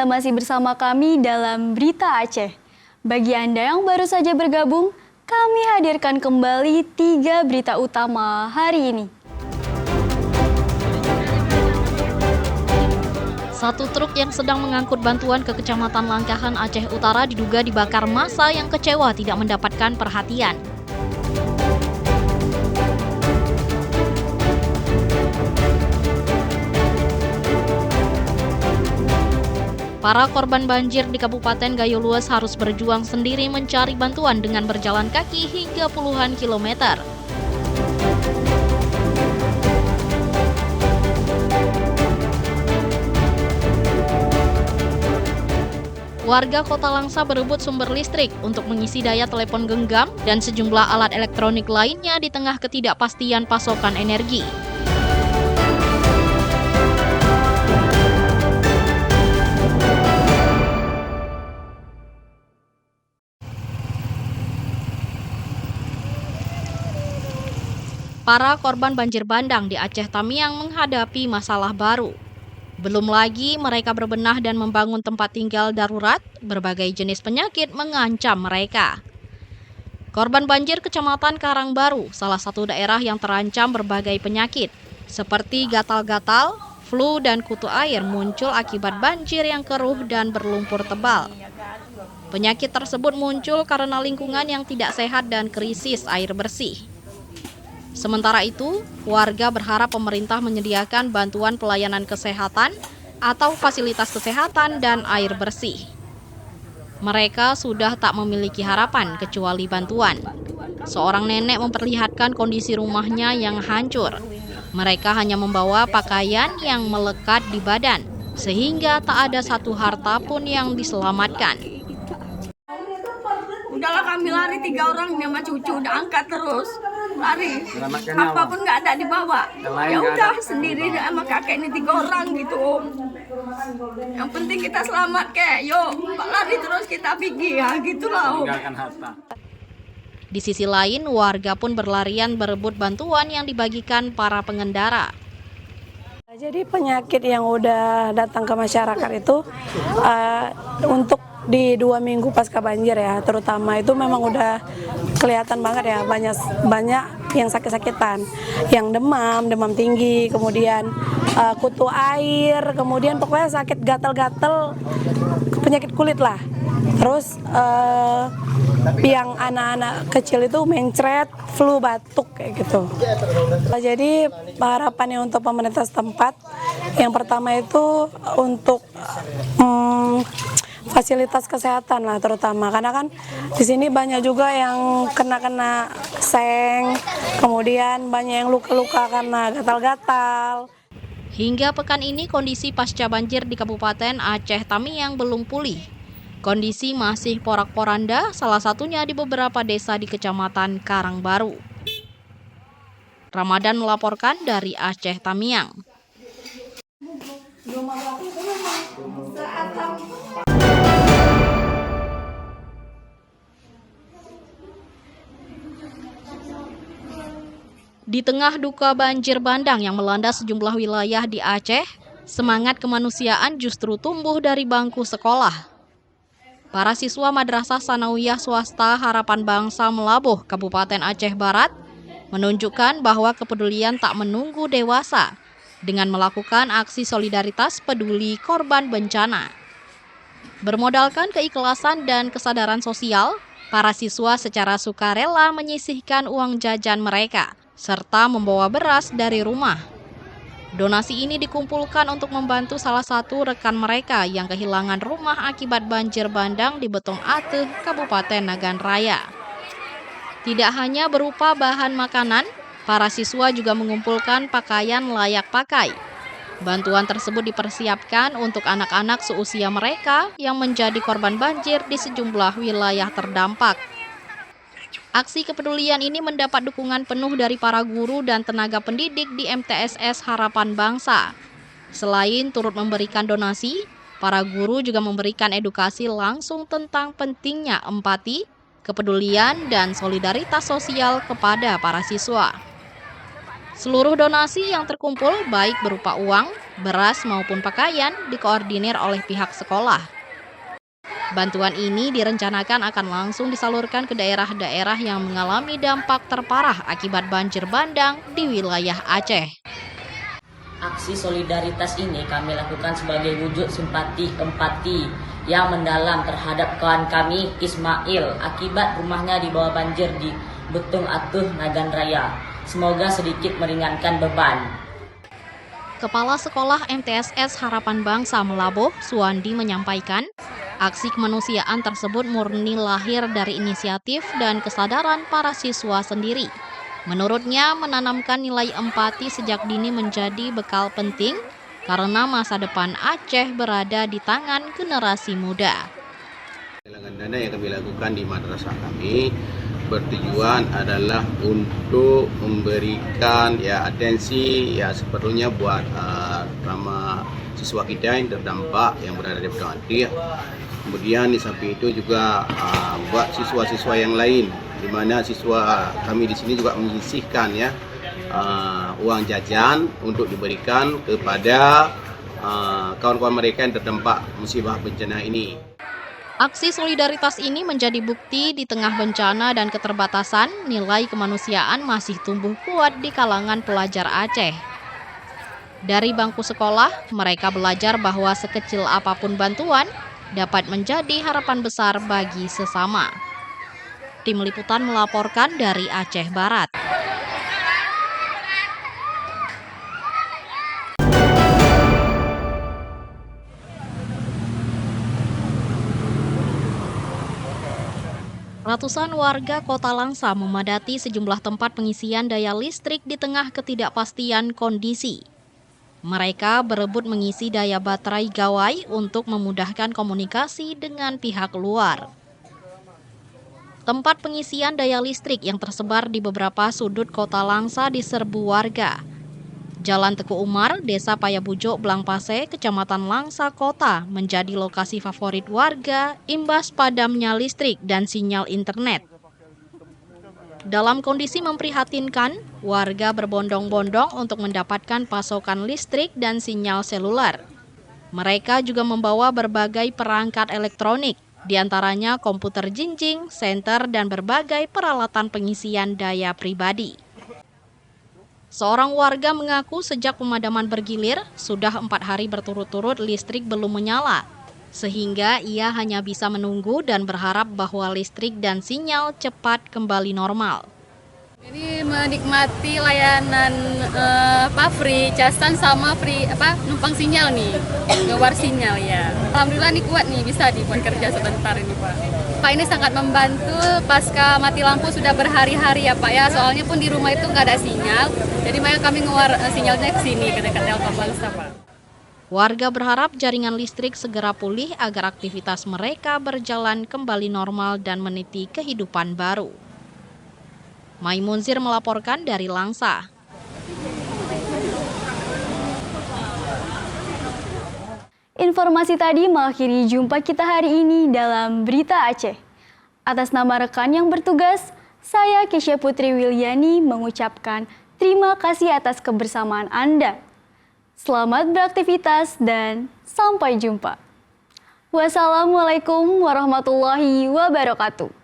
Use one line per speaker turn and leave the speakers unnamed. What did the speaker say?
Anda masih bersama kami dalam Berita Aceh. Bagi Anda yang baru saja bergabung, kami hadirkan kembali 3 berita utama hari ini.
Satu truk yang sedang mengangkut bantuan ke Kecamatan Langkahan, Aceh Utara diduga dibakar massa yang kecewa tidak mendapatkan perhatian. Para korban banjir di Kabupaten Gayo Luas harus berjuang sendiri mencari bantuan dengan berjalan kaki hingga puluhan kilometer. Warga Kota Langsa berebut sumber listrik untuk mengisi daya telepon genggam dan sejumlah alat elektronik lainnya di tengah ketidakpastian pasokan energi. Para korban banjir bandang di Aceh Tamiang menghadapi masalah baru. Belum lagi mereka berbenah dan membangun tempat tinggal darurat, berbagai jenis penyakit mengancam mereka. Korban banjir Kecamatan Karangbaru, salah satu daerah yang terancam berbagai penyakit, seperti gatal-gatal, flu, dan kutu air muncul akibat banjir yang keruh dan berlumpur tebal. Penyakit tersebut muncul karena lingkungan yang tidak sehat dan krisis air bersih. Sementara itu, warga berharap pemerintah menyediakan bantuan pelayanan kesehatan atau fasilitas kesehatan dan air bersih. Mereka sudah tak memiliki harapan kecuali bantuan. Seorang nenek memperlihatkan kondisi rumahnya yang hancur. Mereka hanya membawa pakaian yang melekat di badan, sehingga tak ada satu harta pun yang diselamatkan.
Udahlah kami lari 3 orang sama cucu, udah angkat terus lari, apapun nggak ada dibawa. Ya udah sendiri sama kakek ini 3 orang gitu Om. Yang penting kita selamat kek, yuk lari terus kita pergi ya gitulah Om.
Di sisi lain, warga pun berlarian berebut bantuan yang dibagikan para pengendara.
Jadi penyakit yang udah datang ke masyarakat itu untuk di 2 minggu pasca banjir ya, terutama itu memang udah kelihatan banget ya, banyak yang sakit-sakitan, yang demam tinggi, kemudian kutu air, kemudian pokoknya sakit gatal-gatal, penyakit kulit lah. Terus yang anak-anak kecil itu mencret, flu, batuk kayak gitu. Jadi harapannya untuk pemerintah setempat, yang pertama itu untuk fasilitas kesehatan lah terutama, karena kan di sini banyak juga yang kena seng, kemudian banyak yang luka-luka karena gatal-gatal.
Hingga pekan ini kondisi pasca banjir di Kabupaten Aceh Tamiang belum pulih. Kondisi masih porak-poranda, salah satunya di beberapa desa di Kecamatan Karangbaru. Ramadan melaporkan dari Aceh Tamiang. Di tengah duka banjir bandang yang melanda sejumlah wilayah di Aceh, semangat kemanusiaan justru tumbuh dari bangku sekolah. Para siswa Madrasah Sanawiyah Swasta Harapan Bangsa Melabuh, Kabupaten Aceh Barat, menunjukkan bahwa kepedulian tak menunggu dewasa dengan melakukan aksi solidaritas peduli korban bencana. Bermodalkan keikhlasan dan kesadaran sosial, para siswa secara sukarela menyisihkan uang jajan mereka, serta membawa beras dari rumah. Donasi ini dikumpulkan untuk membantu salah satu rekan mereka yang kehilangan rumah akibat banjir bandang di Betong Ateh, Kabupaten Nagan Raya. Tidak hanya berupa bahan makanan, para siswa juga mengumpulkan pakaian layak pakai. Bantuan tersebut dipersiapkan untuk anak-anak seusia mereka yang menjadi korban banjir di sejumlah wilayah terdampak. Aksi kepedulian ini mendapat dukungan penuh dari para guru dan tenaga pendidik di MTSS Harapan Bangsa. Selain turut memberikan donasi, para guru juga memberikan edukasi langsung tentang pentingnya empati, kepedulian, dan solidaritas sosial kepada para siswa. Seluruh donasi yang terkumpul baik berupa uang, beras maupun pakaian dikoordinir oleh pihak sekolah. Bantuan ini direncanakan akan langsung disalurkan ke daerah-daerah yang mengalami dampak terparah akibat banjir bandang di wilayah Aceh.
Aksi solidaritas ini kami lakukan sebagai wujud simpati empati yang mendalam terhadap kawan kami Ismail akibat rumahnya dibawa banjir di Betung Atuh, Nagan Raya. Semoga sedikit meringankan beban.
Kepala Sekolah MTSS Harapan Bangsa Melaboh, Suwandi menyampaikan, aksi kemanusiaan tersebut murni lahir dari inisiatif dan kesadaran para siswa sendiri. Menurutnya, menanamkan nilai empati sejak dini menjadi bekal penting karena masa depan Aceh berada di tangan generasi muda.
Penggalangan dana yang kami lakukan di madrasah kami bertujuan adalah untuk memberikan atensi seperlunya buat ramah siswa kita yang terdampak yang berada di Betung Atuh. Kemudian di samping itu juga buat siswa-siswa yang lain, di mana siswa kami di sini juga menyisihkan uang jajan untuk diberikan kepada kawan-kawan mereka yang terdampak musibah bencana ini.
Aksi solidaritas ini menjadi bukti di tengah bencana dan keterbatasan, nilai kemanusiaan masih tumbuh kuat di kalangan pelajar Aceh. Dari bangku sekolah, mereka belajar bahwa sekecil apapun bantuan dapat menjadi harapan besar bagi sesama. Tim Liputan melaporkan dari Aceh Barat. Ratusan warga Kota Langsa memadati sejumlah tempat pengisian daya listrik di tengah ketidakpastian kondisi. Mereka berebut mengisi daya baterai gawai untuk memudahkan komunikasi dengan pihak luar. Tempat pengisian daya listrik yang tersebar di beberapa sudut Kota Langsa diserbu warga. Jalan Teguh Umar, Desa Payabujok, Blangpase, Kecamatan Langsa Kota menjadi lokasi favorit warga imbas padamnya listrik dan sinyal internet. Dalam kondisi memprihatinkan, warga berbondong-bondong untuk mendapatkan pasokan listrik dan sinyal seluler. Mereka juga membawa berbagai perangkat elektronik, di antaranya komputer jinjing, senter, dan berbagai peralatan pengisian daya pribadi. Seorang warga mengaku sejak pemadaman bergilir, sudah 4 hari berturut-turut listrik belum menyala, sehingga ia hanya bisa menunggu dan berharap bahwa listrik dan sinyal cepat kembali normal.
Ini menikmati layanan free casan sama free numpang sinyal nih, ngewar sinyal ya. Alhamdulillah nih kuat nih, bisa dibuat kerja sebentar ini Pak. Pak ini sangat membantu pasca mati lampu sudah berhari-hari ya Pak ya, soalnya pun di rumah itu nggak ada sinyal, jadi makanya kami ngewar sinyalnya ke sini ke dekat Telkom Langsa Pak.
Warga berharap jaringan listrik segera pulih agar aktivitas mereka berjalan kembali normal dan meniti kehidupan baru. Maimunzir melaporkan dari Langsa.
Informasi tadi mengakhiri jumpa kita hari ini dalam Berita Aceh. Atas nama rekan yang bertugas, saya Kesha Putri Wilyani mengucapkan terima kasih atas kebersamaan Anda. Selamat beraktivitas dan sampai jumpa. Wassalamualaikum warahmatullahi wabarakatuh.